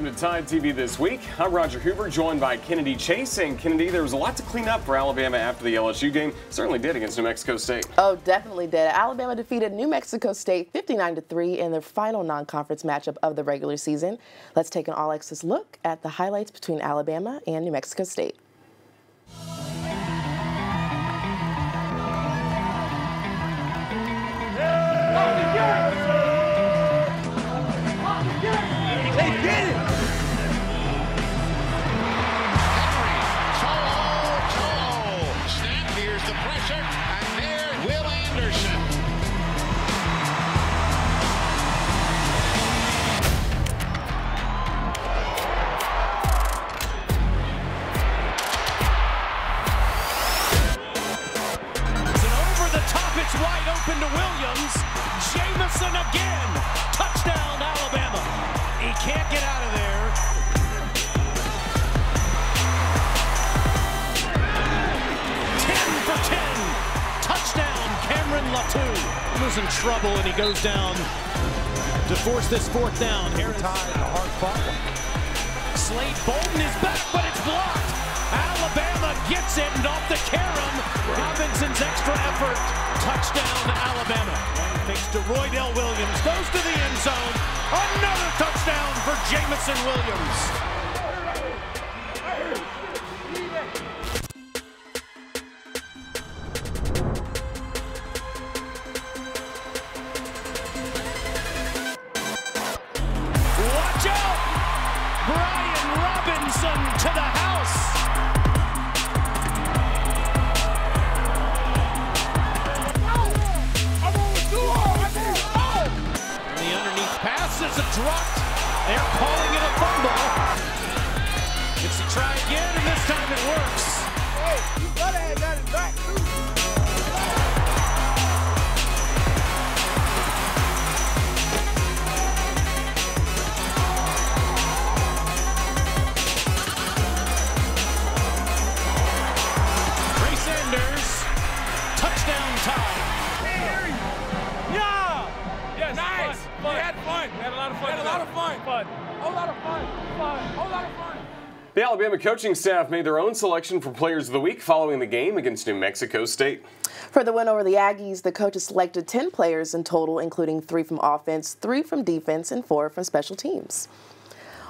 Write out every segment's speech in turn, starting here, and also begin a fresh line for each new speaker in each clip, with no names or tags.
welcome to Tide TV This Week. I'm Roger Hoover, joined by Kennedy Chase. And Kennedy, there was a lot to clean up for Alabama after the LSU game. Certainly did against New Mexico State.
Oh, definitely did. Alabama defeated New Mexico State 59-3 in their final non-conference matchup of the regular season. Let's take an all-access look at the highlights between Alabama and New Mexico State.
They did it! Henry, Snap, here's the pressure, and there, Will Anderson.
It's an over the top, it's wide open to Williams. Jamison again. Touchdown, Alabama. He can't get out of there. 10 for 10. Touchdown, Cameron Latu. He was in trouble and he goes down to force this fourth down. Here Tide, a hard fought one. Slade Bolden is back, but it's blocked. Alabama gets it and off the carom. Robinson's extra effort. Touchdown, Alabama. Fakes to Roydell Williams, goes to the end zone. Another touchdown for Jamison Williams. Watch out! Brian Robinson to the house. Passes are dropped. They're calling it a fumble. Gets to try again, and this time it works.
Hey, you gotta have got it back too.
Trey Sanders, touchdown Tide.
Nice. We had fun. We had a lot of fun. We had a lot of fun. Fun. A whole lot of fun. Fun. A whole lot of fun.
The Alabama coaching staff made their own selection for Players of the Week following the game against New Mexico State.
For the win over the Aggies, the coaches selected 10 players in total, including 3 from offense, 3 from defense, and 4 from special teams.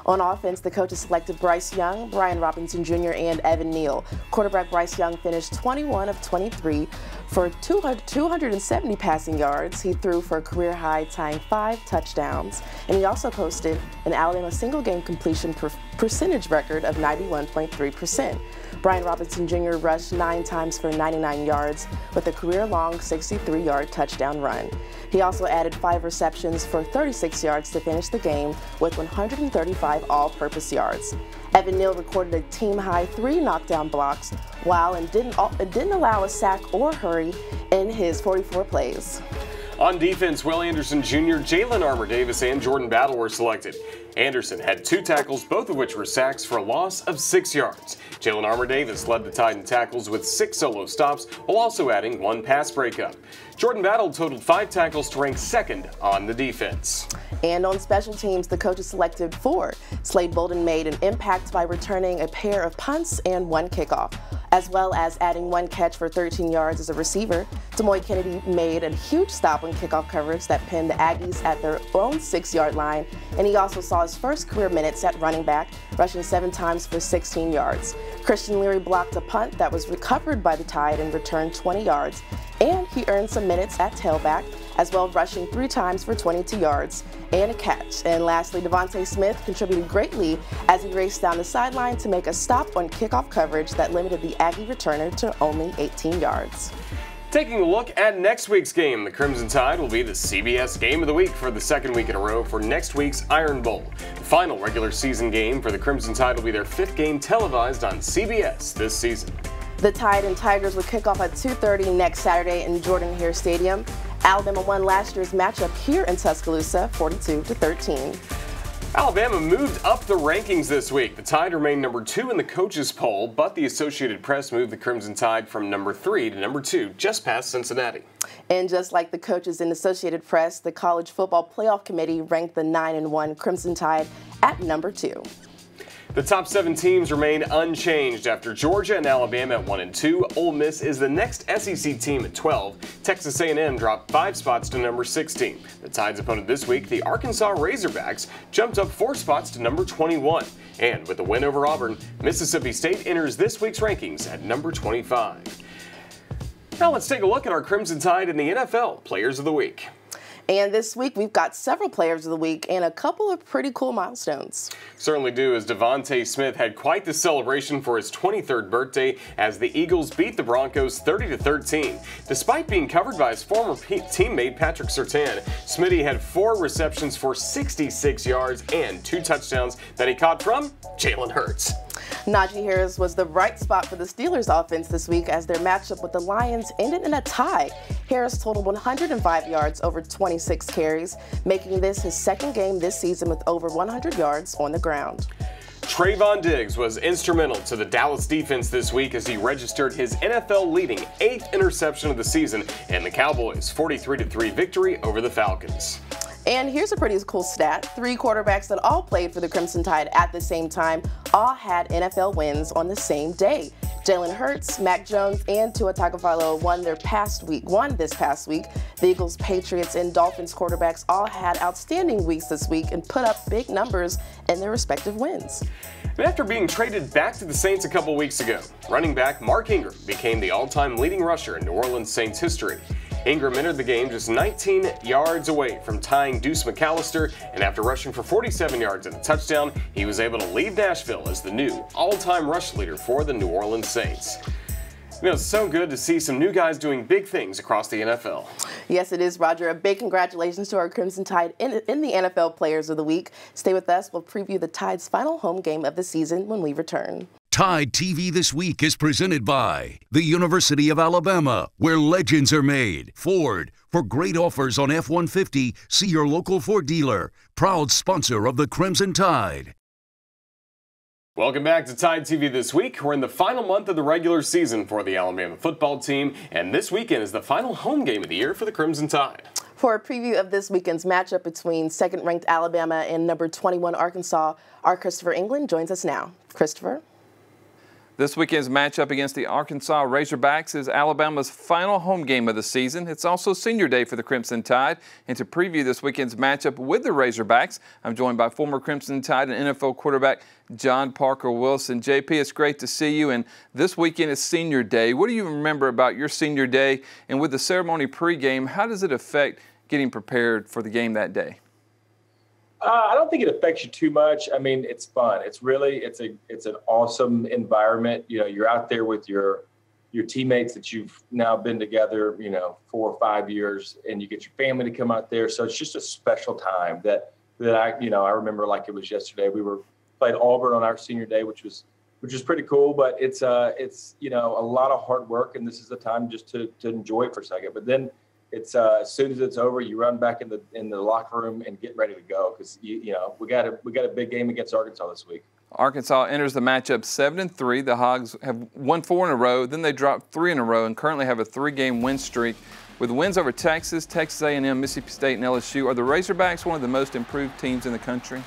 On offense, the coaches selected Bryce Young, Brian Robinson Jr., and Evan Neal. Quarterback Bryce Young finished 21 of 23 for 270 passing yards. He threw for a career-high, tying 5 touchdowns, and he also posted an Alabama single-game completion percentage record of 91.3%. Brian Robinson Jr. rushed 9 times for 99 yards with a career-long 63-yard touchdown run. He also added 5 receptions for 36 yards to finish the game with 135 all-purpose yards. Evan Neal recorded a team-high 3 knockdown blocks while it didn't allow a sack or hurry in his 44 plays.
On defense, Will Anderson Jr., Jalen Armour Davis, and Jordan Battle were selected. Anderson had 2 tackles, both of which were sacks for a loss of 6 yards. Jalen Armour Davis led the Tide in tackles with 6 solo stops, while also adding 1 pass breakup. Jordan Battle totaled 5 tackles to rank 2nd on the defense.
And on special teams, the coaches selected 4. Slade Bolden made an impact by returning a pair of punts and 1 kickoff, as well as adding 1 catch for 13 yards as a receiver. Demoy Kennedy made a huge stop on kickoff coverage that pinned the Aggies at their own 6-yard line, and he also saw his first career minutes at running back, rushing 7 times for 16 yards. Christian Leary blocked a punt that was recovered by the Tide and returned 20 yards, and he earned some minutes at tailback, as well, rushing 3 times for 22 yards and a catch. And lastly, Devontae Smith contributed greatly as he raced down the sideline to make a stop on kickoff coverage that limited the Aggie returner to only 18 yards.
Taking a look at next week's game, the Crimson Tide will be the CBS Game of the Week for the 2nd week in a row for next week's Iron Bowl. The final regular season game for the Crimson Tide will be their 5th game televised on CBS this season.
The Tide and Tigers will kick off at 2:30 next Saturday in Jordan-Hare Stadium. Alabama won last year's matchup here in Tuscaloosa, 42-13.
Alabama moved up the rankings this week. The Tide remained number 2 in the coaches poll, but the Associated Press moved the Crimson Tide from number 3 to number 2, just past Cincinnati.
And just like the coaches in Associated Press, the College Football Playoff Committee ranked the 9-1 Crimson Tide at number 2.
The top 7 teams remain unchanged after Georgia and Alabama at 1 and 2. Ole Miss is the next SEC team at 12. Texas A&M dropped 5 spots to number 16. The Tide's opponent this week, the Arkansas Razorbacks, jumped up 4 spots to number 21. And with a win over Auburn, Mississippi State enters this week's rankings at number 25. Now let's take a look at our Crimson Tide in the NFL Players of the Week.
And this week, we've got several Players of the Week and a couple of pretty cool milestones.
Certainly do, as Devontae Smith had quite the celebration for his 23rd birthday as the Eagles beat the Broncos 30-13. Despite being covered by his former teammate Patrick Surtain, Smitty had 4 receptions for 66 yards and 2 touchdowns that he caught from Jalen Hurts.
Najee Harris was the bright spot for the Steelers offense this week as their matchup with the Lions ended in a tie. Harris totaled 105 yards over 26 carries, making this his second game this season with over 100 yards on the ground.
Trayvon Diggs was instrumental to the Dallas defense this week as he registered his NFL-leading 8th interception of the season and the Cowboys' 43-3 victory over the Falcons.
And here's a pretty cool stat. 3 quarterbacks that all played for the Crimson Tide at the same time all had NFL wins on the same day. Jalen Hurts, Mac Jones, and Tua Tagovailoa won this past week. The Eagles, Patriots, and Dolphins quarterbacks all had outstanding weeks this week and put up big numbers in their respective wins.
But after being traded back to the Saints a couple weeks ago, running back Mark Ingram became the all-time leading rusher in New Orleans Saints history. Ingram entered the game just 19 yards away from tying Deuce McAllister, and after rushing for 47 yards and a touchdown, he was able to lead Nashville as the new all-time rush leader for the New Orleans Saints. You know, it's so good to see some new guys doing big things across the NFL.
Yes, it is, Roger. A big congratulations to our Crimson Tide in the NFL Players of the Week. Stay with us. We'll preview the Tide's final home game of the season when we return.
Tide TV This Week is presented by the University of Alabama, where legends are made. Ford, for great offers on F-150, see your local Ford dealer. Proud sponsor of the Crimson Tide.
Welcome back to Tide TV This Week. We're in the final month of the regular season for the Alabama football team, and this weekend is the final home game of the year for the Crimson Tide.
For a preview of this weekend's matchup between second-ranked Alabama and number 21 Arkansas, our Christopher England joins us now. Christopher?
This weekend's matchup against the Arkansas Razorbacks is Alabama's final home game of the season. It's also senior day for the Crimson Tide. And to preview this weekend's matchup with the Razorbacks, I'm joined by former Crimson Tide and NFL quarterback John Parker Wilson. JP, it's great to see you. And this weekend is senior day. What do you remember about your senior day? And with the ceremony pregame, how does it affect getting prepared for the game that day?
I don't think it affects you too much. I mean, it's fun. It's an awesome environment. You know, you're out there with your teammates that you've now been together, 4 or 5 years, and you get your family to come out there. So it's just a special time that I remember like it was yesterday. We played Auburn on our senior day, which was pretty cool. But it's a lot of hard work, and this is the time just to enjoy it for a second. But then it's as soon as it's over, you run back in the locker room and get ready to go because we got a big game against Arkansas this week.
Arkansas enters the matchup 7-3. The Hogs have won 4 in a row. Then they dropped 3 in a row and currently have a 3-game win streak. With wins over Texas, Texas A&M, Mississippi State, and LSU, are the Razorbacks one of the most improved teams in the country?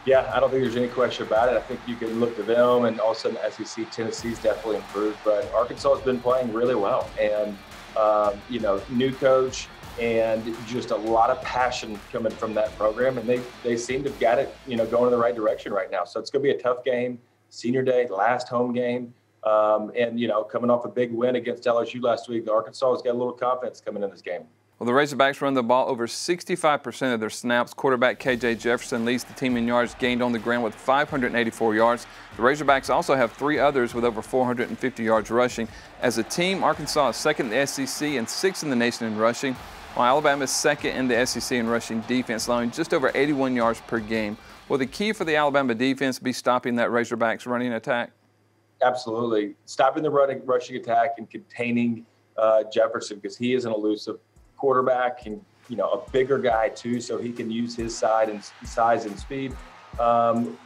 Yeah, I don't think there's any question about it. I think you can look to them, and also in the SEC, Tennessee's definitely improved. But Arkansas has been playing really well, and new coach and just a lot of passion coming from that program, and they seem to have got it, going in the right direction right now. So it's going to be a tough game, senior day, last home game, and coming off a big win against LSU last week, the Arkansas has got a little confidence coming in this game.
Well, the Razorbacks run the ball over 65% of their snaps. Quarterback K.J. Jefferson leads the team in yards gained on the ground with 584 yards. The Razorbacks also have 3 others with over 450 yards rushing. As a team, Arkansas is second in the SEC and 6th in the nation in rushing, while Alabama is second in the SEC in rushing defense, allowing just over 81 yards per game. Will the key for the Alabama defense be stopping that Razorbacks running attack?
Absolutely. Stopping the rushing attack and containing Jefferson, because he is an elusive quarterback, can a bigger guy too, so he can use his size and speed.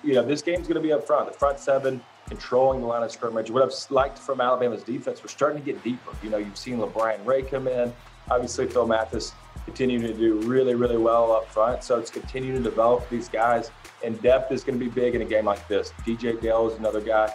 This game's going to be up front. The front seven controlling the line of scrimmage. What I've liked from Alabama's defense, we're starting to get deeper. You've seen LeBron Ray come in. Obviously, Phil Mathis continuing to do really, really well up front. So it's continuing to develop these guys. And depth is going to be big in a game like this. DJ Dale is another guy.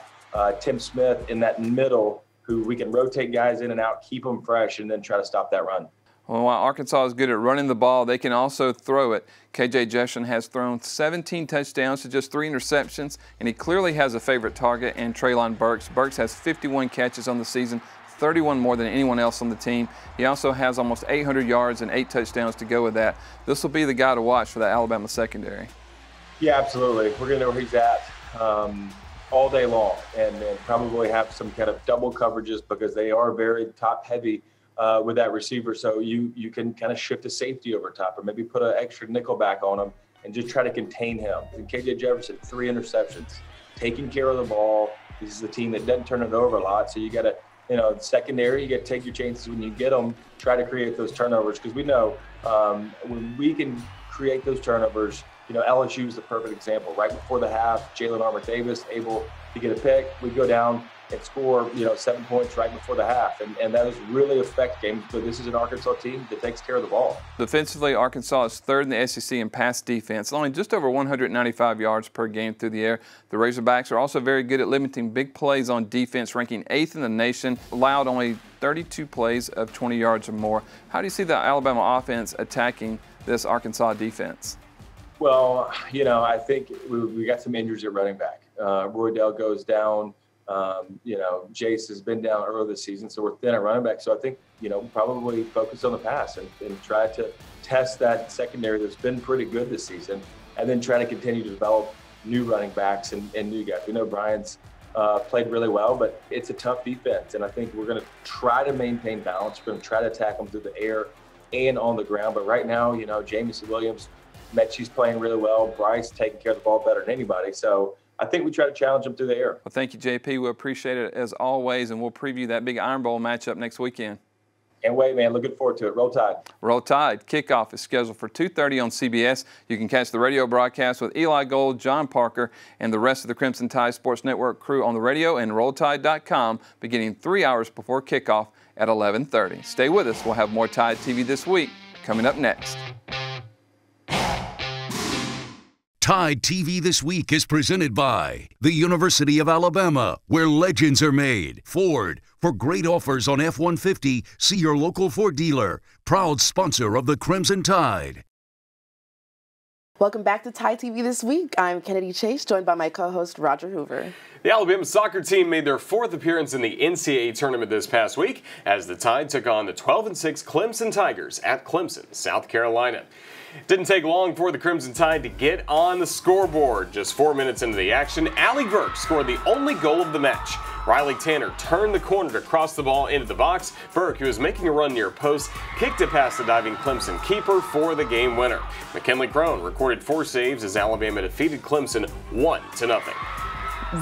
Tim Smith in that middle, who we can rotate guys in and out, keep them fresh, and then try to stop that run.
Well, while Arkansas is good at running the ball, they can also throw it. KJ Jefferson has thrown 17 touchdowns to just 3 interceptions, and he clearly has a favorite target in Treylon Burks. Burks has 51 catches on the season, 31 more than anyone else on the team. He also has almost 800 yards and 8 touchdowns to go with that. This will be the guy to watch for the Alabama secondary. Yeah,
absolutely. We're going to know where he's at all day long, and probably have some kind of double coverages because they are very top-heavy with that receiver. So you can kind of shift a safety over top, or maybe put an extra nickel back on him and just try to contain him. And KJ Jefferson, 3 interceptions, taking care of the ball. This is a team that doesn't turn it over a lot, so you got to, secondary, you got to take your chances when you get them, try to create those turnovers, because we know when we can create those turnovers, LSU is the perfect example. Right before the half, Jalen Armour Davis able to get a pick. We go down and score, 7 points right before the half. And that does really affect games, but this is an Arkansas team that takes care of the ball.
Defensively, Arkansas is 3rd in the SEC in pass defense, only just over 195 yards per game through the air. The Razorbacks are also very good at limiting big plays on defense, ranking 8th in the nation, allowed only 32 plays of 20 yards or more. How do you see the Alabama offense attacking this Arkansas defense?
Well, I think we got some injuries at running back. Roydell goes down. Jace has been down early this season, so we're thin at running back. So I think, probably focus on the pass and try to test that secondary that's been pretty good this season, and then try to continue to develop new running backs and new guys. We know Brian's played really well, but it's a tough defense, and I think we're going to try to maintain balance. We're going to try to attack them through the air and on the ground. But right now, Jamison Williams, Mechie's playing really well. Bryce taking care of the ball better than anybody. So I think we try to challenge them through the air.
Well, thank you, JP. We appreciate it as always, and we'll preview that big Iron Bowl matchup next weekend.
Can't wait, man. Looking forward to it. Roll Tide.
Roll Tide. Kickoff is scheduled for 2:30 on CBS. You can catch the radio broadcast with Eli Gold, John Parker, and the rest of the Crimson Tide Sports Network crew on the radio and RollTide.com beginning 3 hours before kickoff at 11:30. Stay with us. We'll have more Tide TV this week coming up next.
Tide TV This Week is presented by the University of Alabama, where legends are made. Ford, for great offers on F-150, see your local Ford dealer. Proud sponsor of the Crimson Tide.
Welcome back to Tide TV This Week. I'm Kennedy Chase, joined by my co-host Roger Hoover.
The Alabama soccer team made their 4th appearance in the NCAA tournament this past week as the Tide took on the 12-6 Clemson Tigers at Clemson, South Carolina. Didn't take long for the Crimson Tide to get on the scoreboard. Just 4 minutes into the action, Allie Burke scored the only goal of the match. Riley Tanner turned the corner to cross the ball into the box. Burke, who was making a run near post, kicked it past the diving Clemson keeper for the game winner. McKinley Crone recorded 4 saves as Alabama defeated Clemson 1-0.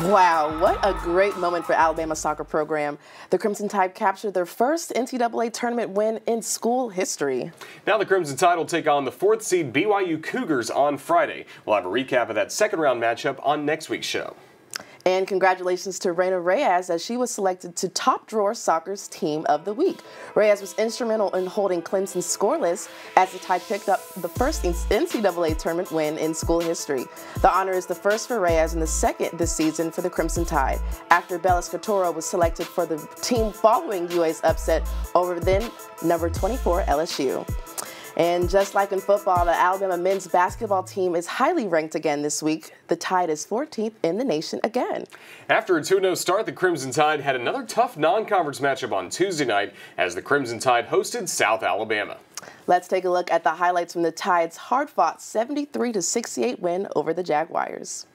Wow, what a great moment for Alabama's soccer program. The Crimson Tide captured their first NCAA tournament win in school history. Now the Crimson Tide will take on the 4th seed BYU Cougars on Friday. We'll have a recap of that second round matchup on next week's show. And congratulations to Raina Reyes as she was selected to Top Drawer Soccer's Team of the Week. Reyes was instrumental in holding Clemson scoreless as the Tide picked up the first NCAA tournament win in school history. The honor is the first for Reyes and the second this season for the Crimson Tide, after Bella Scatoro was selected for the team following UA's upset over then number 24 LSU. And just like in football, the Alabama men's basketball team is highly ranked again this week. The Tide is 14th in the nation again. After a 2-0 start, the Crimson Tide had another tough non-conference matchup on Tuesday night as the Crimson Tide hosted South Alabama. Let's take a look at the highlights from the Tide's hard-fought 73-68 win over the Jaguars.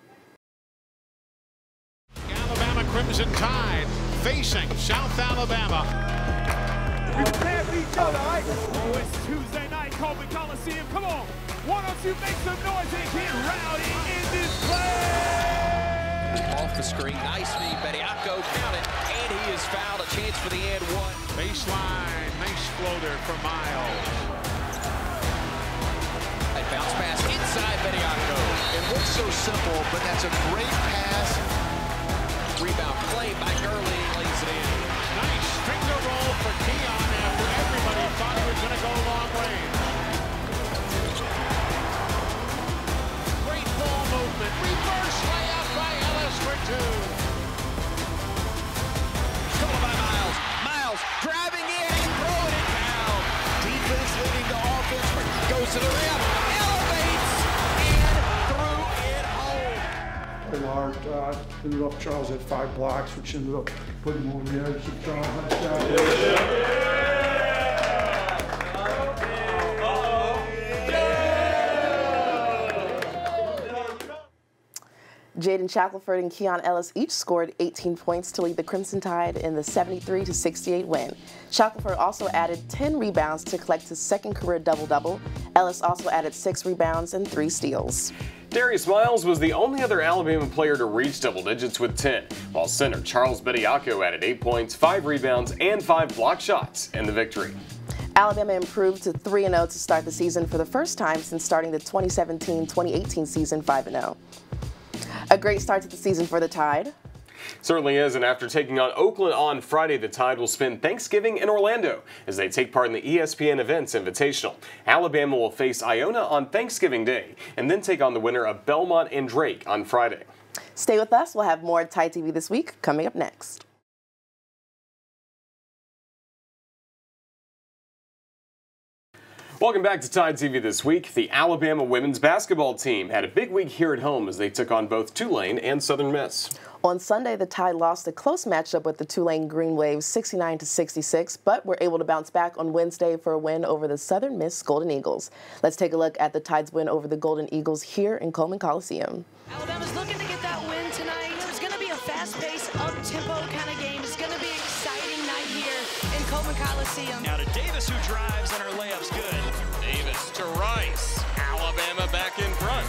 Alabama Crimson Tide facing South Alabama.
We can't beat each other, right? Oh, it's Tuesday night, Colby Coliseum. Come on. Why don't you make some noise and get rowdy in this place?
Off the screen. Nice knee. Bediako count it. And he is fouled. A chance for the and one.
Baseline. Nice floater for Miles.
Bounce pass inside Bediako.
It looks so simple, but that's a great pass.
Rebound played by Gurley. Lays it in.
Nice finger roll for Keon after everybody thought he was going to go long range. Great ball movement. Reverse layup by Ellis for two.
Stolen by Miles. Miles driving in and throwing it down.
Defense leading to offense.
Goes to the rim. Elevates and threw it home.
Large ended up Charles had 5 blocks, which ended up putting him on the edge. So Charles had shot.
Jaden Shackelford and Keon Ellis each scored 18 points to lead the Crimson Tide in the 73-68 win. Shackelford also added 10 rebounds to collect his second career double-double. Ellis also added 6 rebounds and 3 steals.
Darius Miles was the only other Alabama player to reach double digits with 10, while center Charles Bediako added 8 points, 5 rebounds, and 5 block shots in the victory.
Alabama improved to 3-0 to start the season for the first time since starting the 2017-2018 season 5-0. A great start to the season for the Tide.
Certainly is, and after taking on Oakland on Friday, the Tide will spend Thanksgiving in Orlando as they take part in the ESPN Events Invitational. Alabama will face Iona on Thanksgiving Day and then take on the winner of Belmont and Drake on Friday.
Stay with us. We'll have more TideTV This Week coming up next.
Welcome back to TideTV This Week. The Alabama women's basketball team had a big week here at home as they took on both Tulane and Southern Miss.
On Sunday, the Tide lost a close matchup with the Tulane Green Waves 69-66, but were able to bounce back on Wednesday for a win over the Southern Miss Golden Eagles. Let's take a look at the Tide's win over the Golden Eagles here in Coleman Coliseum.
Alabama's looking to get that win tonight. It's going to be a fast-paced, up-tempo kind of game. It's going to be an exciting night here in Coleman Coliseum.
Now to Davis, who drives, and her layup's good.
Davis to Rice. Alabama back in front.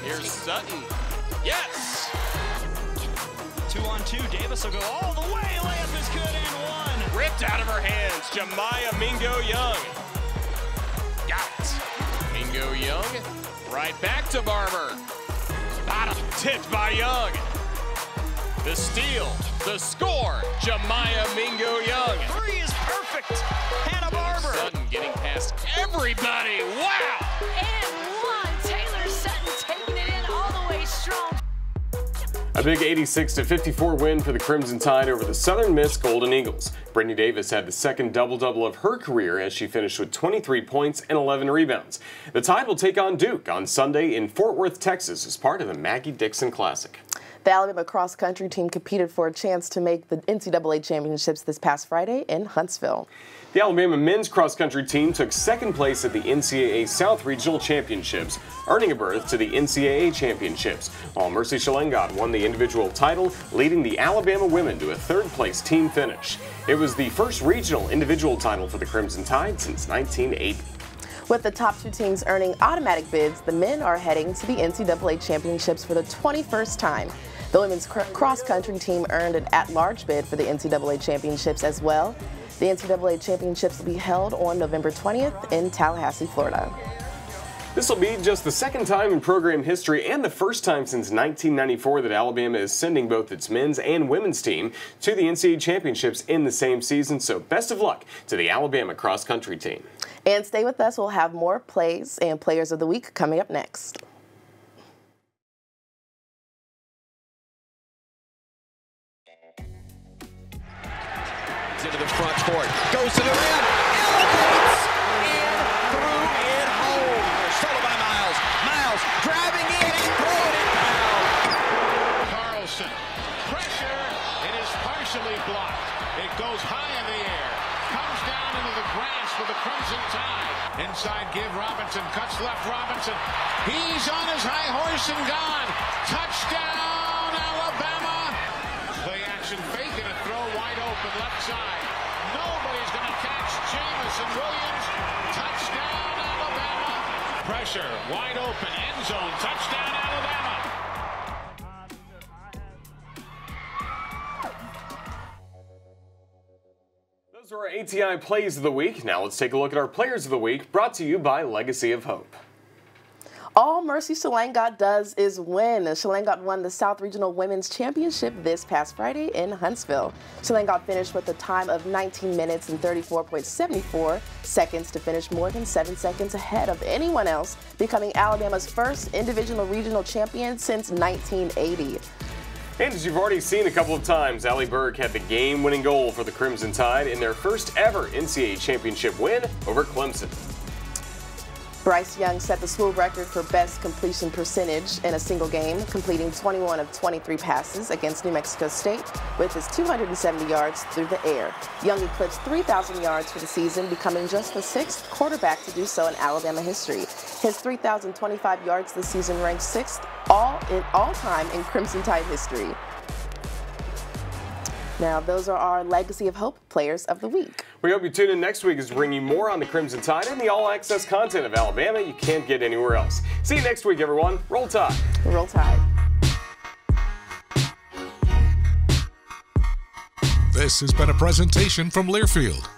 Here's Sutton. Yes!
2-on-2. Davis will go all the way. Layup is good and one.
Ripped out of her hands. Jemiah Mingo Young. Got it. Mingo Young. Right back to Barber. Bottom tipped by Young. The steal. The score. Jemiah Mingo Young.
3 is perfect. Hannah Barber.
Sutton getting past everybody. Wow!
And one. Taylor Sutton taking it in all the way strong.
A big 86-54 win for the Crimson Tide over the Southern Miss Golden Eagles. Brittany Davis had the second double-double of her career as she finished with 23 points and 11 rebounds. The Tide will take on Duke on Sunday in Fort Worth, Texas as part of the Maggie Dixon Classic.
The Alabama cross-country team competed for a chance to make the NCAA championships this past Friday in Huntsville.
The Alabama men's cross-country team took second place at the NCAA South Regional Championships, earning a berth to the NCAA Championships, while Mercy Shalengot won the individual title, leading the Alabama women to a third-place team finish. It was the first regional individual title for the Crimson Tide since 1980.
With the top 2 teams earning automatic bids, the men are heading to the NCAA Championships for the 21st time. The women's cross-country team earned an at-large bid for the NCAA Championships as well. The NCAA Championships will be held on November 20th in Tallahassee, Florida.
This will be just the second time in program history and the first time since 1994 that Alabama is sending both its men's and women's team to the NCAA Championships in the same season, so best of luck to the Alabama cross-country team.
And stay with us, we'll have more plays and players of the week coming up next.
Into the front court. Goes to the rim. Elevates and threw it home. Stolen by Miles. Miles driving in and throwing it down.
Carlson. Pressure. It is partially blocked. It goes high in the air. Comes down into the grass for the Crimson Tide. Inside give Robinson. Cuts left Robinson. He's on his high horse and gone. Touchdown Alabama. Play action fake and a throw wide open left side. Nobody's going to catch Jamison Williams. Touchdown Alabama. Pressure wide open end zone. Touchdown Alabama.
Those are our ATI Plays of the Week. Now let's take a look at our Players of the Week, brought to you by Legacy of Hope.
All Mercy Shalangott does is win. Shalangott won the South Regional Women's Championship this past Friday in Huntsville. Shalangott finished with a time of 19 minutes and 34.74 seconds to finish more than 7 seconds ahead of anyone else, becoming Alabama's first individual regional champion since 1980.
And as you've already seen a couple of times, Allie Berg had the game-winning goal for the Crimson Tide in their first ever NCAA championship win over Clemson.
Bryce Young set the school record for best completion percentage in a single game, completing 21 of 23 passes against New Mexico State with his 270 yards through the air. Young eclipsed 3,000 yards for the season, becoming just the 6th quarterback to do so in Alabama history. His 3,025 yards this season ranks 6th all time in Crimson Tide history. Now, those are our Legacy of Hope Players of the Week.
We hope you tune in next week as we bring you more on the Crimson Tide and the all-access content of Alabama you can't get anywhere else. See you next week, everyone. Roll Tide.
Roll Tide.
This has been a presentation from Learfield.